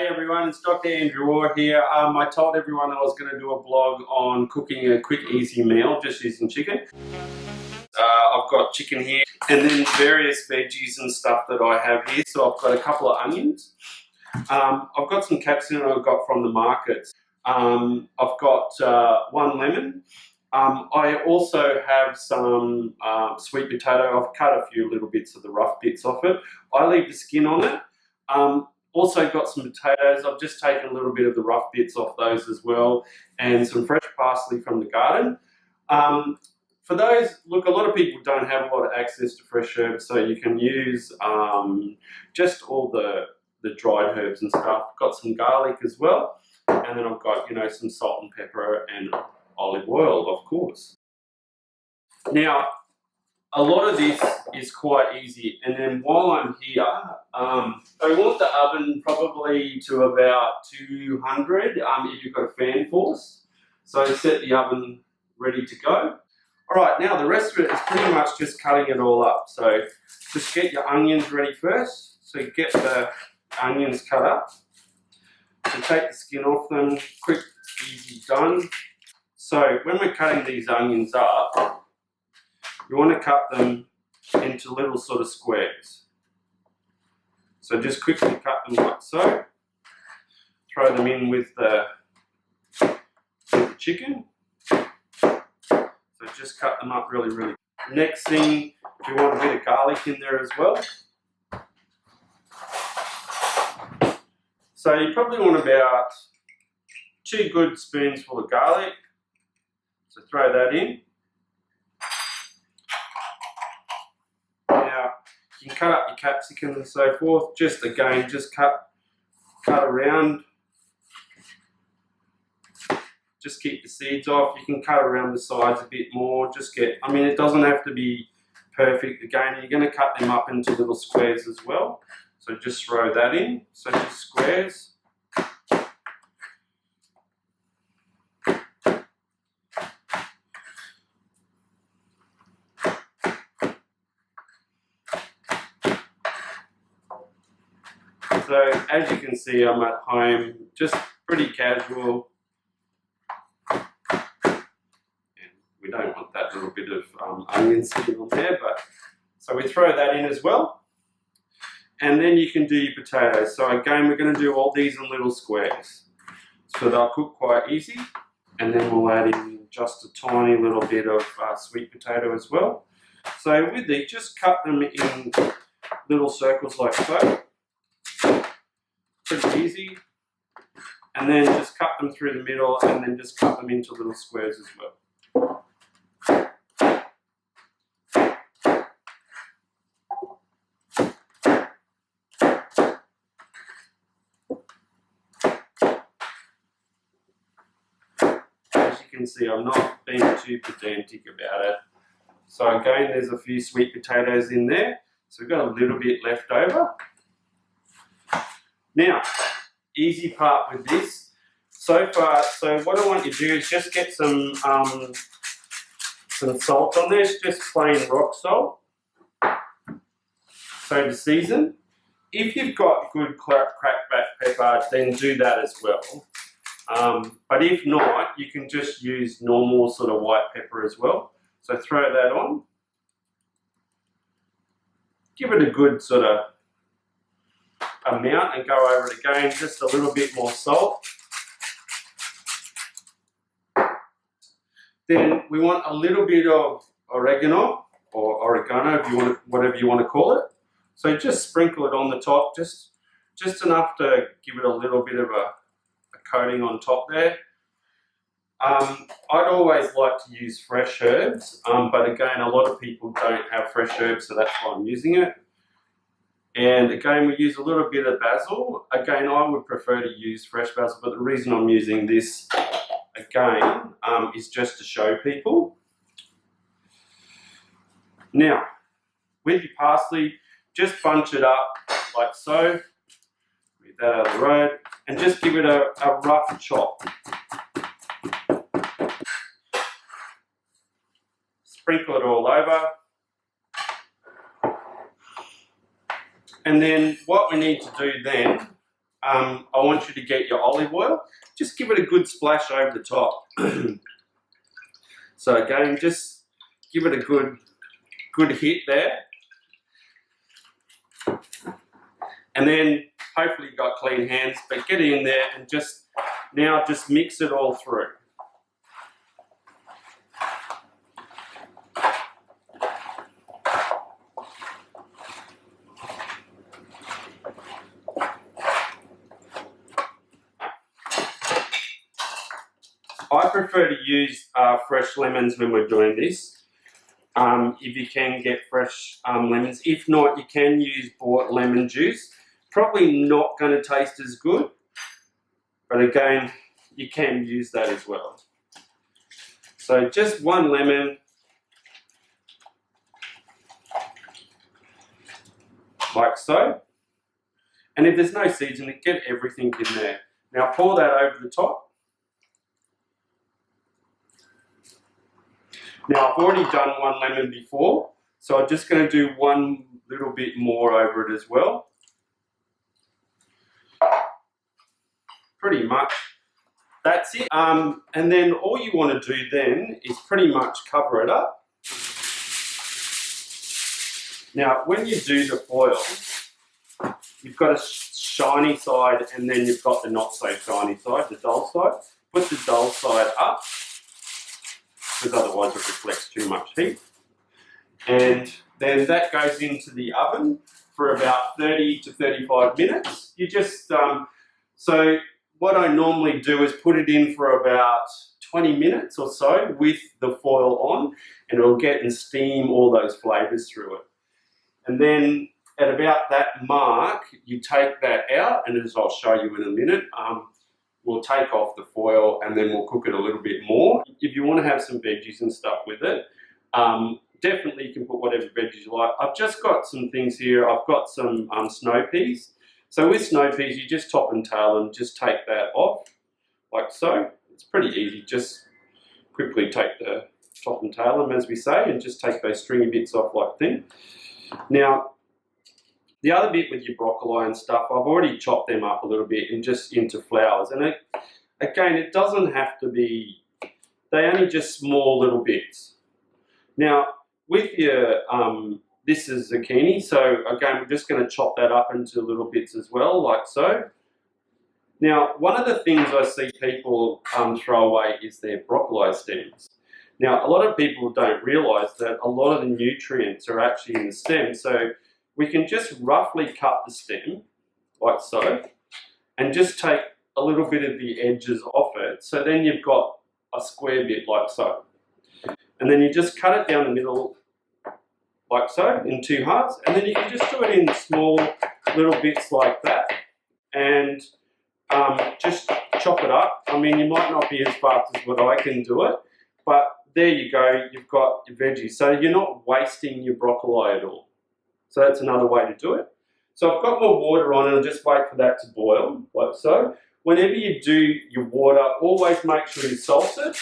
everyone, it's Dr. Andrew Orr here. I told everyone I was going to do a blog on cooking a quick easy meal just using chicken. I've got chicken here and then various veggies and stuff that I have here. So I've got a couple of onions. I've got some capsicum I've got from the market. I've got one lemon. I also have some sweet potato. I've cut a few little bits of the rough bits off it. I leave the skin on it. Also got some potatoes. I've just taken a little bit of the rough bits off those as well, and some fresh parsley from the garden. For those, look, a lot of people don't have a lot of access to fresh herbs, so you can use just all the dried herbs and stuff. Got some garlic as well, and then I've got, some salt and pepper and olive oil, of course. Now, a lot of this is quite easy, and then while I'm here, I want the oven probably to about 200 if you've got a fan force. So set the oven ready to go. Alright, now the rest of it is pretty much just cutting it all up. So just get your onions ready first. So get the onions cut up. So take the skin off them, quick, easy, done. So when we're cutting these onions up, you want to cut them into little sort of squares. So just quickly cut them like so. Throw them in with the chicken. So just cut them up really, really. Next thing, you want a bit of garlic in there as well. So you probably want about 2 good spoonsful of garlic. So throw that in. Now you can cut up your capsicum and so forth. Just again, just cut around. Just keep the seeds off. You can cut around the sides a bit more. It doesn't have to be perfect. Again, you're going to cut them up into little squares as well. So just throw that in. So just squares. So as you can see, I'm at home, just pretty casual. We don't want that little bit of onion skin on there, but so we throw that in as well. And then you can do your potatoes. So again, we're going to do all these in little squares. So they'll cook quite easy. And then we'll add in just a tiny little bit of sweet potato as well. So with these, just cut them in little circles like so. Pretty easy. And then just cut them through the middle and then just cut them into little squares as well. As you can see, I'm not being too pedantic about it. So again, there's a few sweet potatoes in there. So we've got a little bit left over. Now, easy part with this. So what I want you to do is just get some salt on there. It's just plain rock salt. So to season. If you've got good crackback pepper, then do that as well. But if not, you can just use normal sort of white pepper as well. So throw that on. Give it a good sort of amount and go over it again. Just a little bit more salt. Then we want a little bit of oregano or oregano, if you want, whatever you want to call it. So just sprinkle it on the top, just enough to give it a little bit of a coating on top there. I'd always like to use fresh herbs, but again, a lot of people don't have fresh herbs, so that's why I'm using it. And again, we use a little bit of basil. Again, I would prefer to use fresh basil, but the reason I'm using this again is just to show people. Now, with your parsley, just bunch it up like so. Get that out of the road, and just give it a rough chop. Sprinkle it all over. And then what we need to do then I want you to get your olive oil. Just give it a good splash over the top. So again, just give it a good hit there. And then hopefully you've got clean hands, but get in there and just mix it all through. I prefer to use fresh lemons when we're doing this. If you can get fresh lemons. If not, you can use bought lemon juice. Probably not going to taste as good, but again, you can use that as well. So just one lemon. Like so. And if there's no seeds in it, get everything in there. Now pour that over the top. Now I've already done one lemon before, so I'm just going to do one little bit more over it as well. Pretty much that's it. And then all you want to do then is pretty much cover it up. Now when you do the foil, you've got a shiny side and then you've got the not so shiny side, the dull side. Put the dull side up, because otherwise it reflects too much heat. And then that goes into the oven for about 30 to 35 minutes. You just, so what I normally do is put it in for about 20 minutes or so with the foil on, and it'll get and steam all those flavours through it. And then at about that mark, you take that out, and as I'll show you in a minute, we'll take off the foil and then we'll cook it a little bit more. If you want to have some veggies and stuff with it, definitely you can put whatever veggies you like. I've just got some things here. I've got some snow peas. So with snow peas, you just top and tail and just take that off, like so. It's pretty easy. Just quickly take the top and tail them, as we say, and just take those stringy bits off like thing. Now, the other bit with your broccoli and stuff, I've already chopped them up a little bit and just into flowers. And again, it doesn't have to be, they're only just small little bits. Now, with your, this is zucchini, so again, we're just going to chop that up into little bits as well, like so. Now, one of the things I see people throw away is their broccoli stems. Now, a lot of people don't realise that a lot of the nutrients are actually in the stem, so we can just roughly cut the stem, like so, and just take a little bit of the edges off it, so then you've got a square bit like so. And then you just cut it down the middle, like so, in two halves, and then you can just do it in small little bits like that, and just chop it up. I mean, you might not be as fast as what I can do it, but there you go, you've got your veggies. So you're not wasting your broccoli at all. So that's another way to do it. So I've got my water on and I'll just wait for that to boil, like so. Whenever you do your water, always make sure you salt it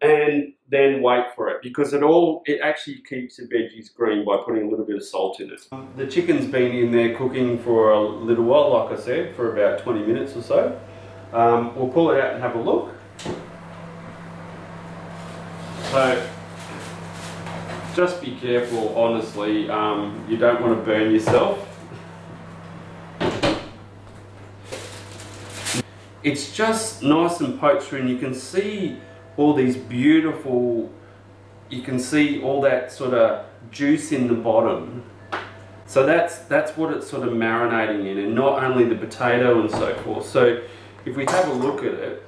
and then wait for it, because it actually keeps the veggies green by putting a little bit of salt in it. The chicken's been in there cooking for a little while, like I said, for about 20 minutes or so. We'll pull it out and have a look. So, just be careful, honestly, you don't want to burn yourself. It's just nice and poached through, and you can see all these beautiful, you can see all that sort of juice in the bottom. So that's what it's sort of marinating in, and not only the potato and so forth. So if we have a look at it,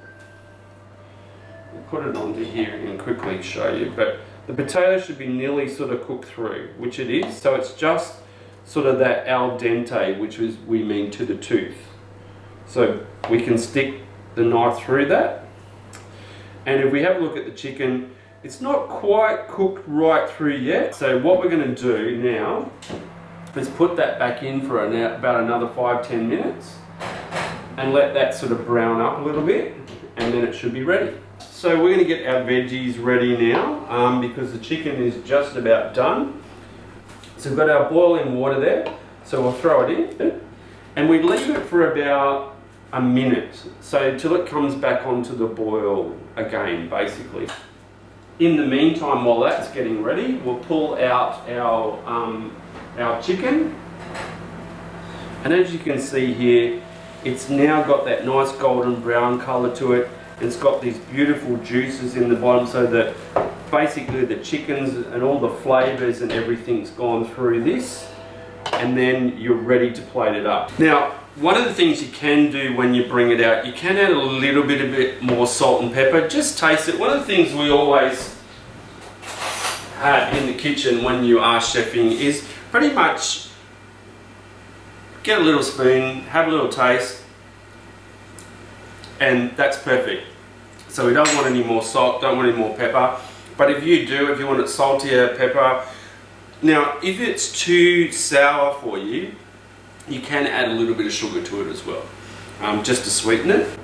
we'll put it onto here and quickly show you, but the potato should be nearly sort of cooked through, which it is. So it's just sort of that al dente, which we mean to the tooth. So we can stick the knife through that. And if we have a look at the chicken, it's not quite cooked right through yet. So what we're going to do now is put that back in for about another 5-10 minutes and let that sort of brown up a little bit, and then it should be ready. So we're going to get our veggies ready now because the chicken is just about done. So we've got our boiling water there, so we'll throw it in. And we leave it for about a minute, so till it comes back onto the boil again, basically. In the meantime, while that's getting ready, we'll pull out our chicken. And as you can see here, it's now got that nice golden brown colour to it. It's got these beautiful juices in the bottom, so that basically the chickens and all the flavours and everything's gone through this, and then you're ready to plate it up. Now, one of the things you can do when you bring it out, you can add a little bit more salt and pepper. Just taste it. One of the things we always have in the kitchen when you are chefing is pretty much get a little spoon, have a little taste, and that's perfect. So we don't want any more salt, don't want any more pepper. But if you do, if you want it saltier, pepper. Now, if it's too sour for you, you can add a little bit of sugar to it as well, just to sweeten it.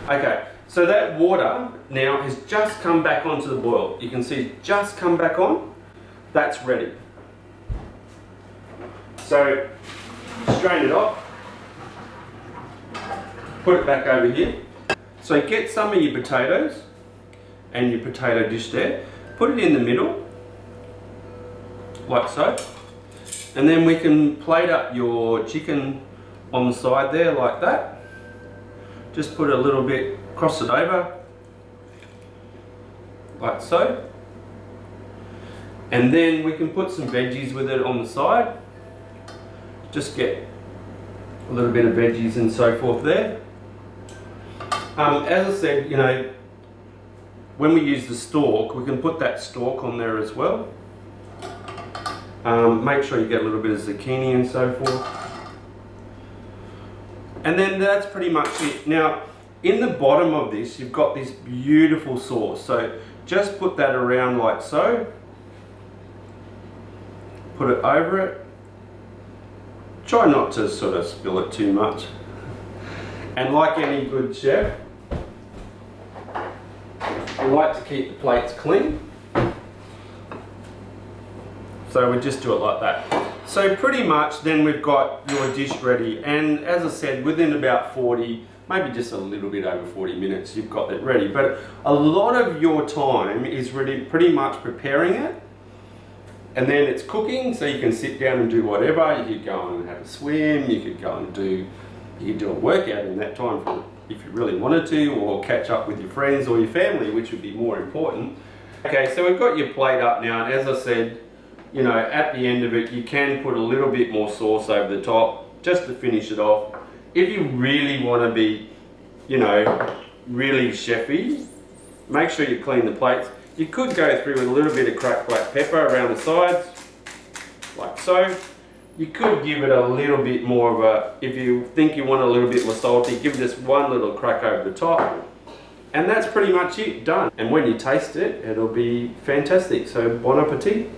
Okay, so that water now has just come back onto the boil. You can see it's just come back on. That's ready. So, strain it off. Put it back over here. So get some of your potatoes and your potato dish there. Put it in the middle, like so. And then we can plate up your chicken on the side there like that. Just put a little bit, cross it over, like so. And then we can put some veggies with it on the side. Just get a little bit of veggies and so forth there. As I said, you know, when we use the stalk, we can put that stalk on there as well. Make sure you get a little bit of zucchini and so forth. And then that's pretty much it. Now, in the bottom of this, you've got this beautiful sauce. So just put that around like so. Put it over it. Try not to sort of spill it too much. And like any good chef, we like to keep the plates clean. So we just do it like that. So pretty much then we've got your dish ready, and as I said, within about 40, maybe just a little bit over 40 minutes, you've got it ready. But a lot of your time is really pretty much preparing it, and then it's cooking, so you can sit down and do whatever. You could go and have a swim, you could go and do a workout in that time if you really wanted to, or catch up with your friends or your family, which would be more important. Okay, so we've got your plate up now, and as I said, you know, at the end of it, you can put a little bit more sauce over the top, just to finish it off. If you really want to be, you know, really chefy, make sure you clean the plates. You could go through with a little bit of cracked black pepper around the sides, like so. You could give it a little bit more of a, if you think you want a little bit more salty, give this one little crack over the top. And that's pretty much it, done. And when you taste it, it'll be fantastic. So bon appetit.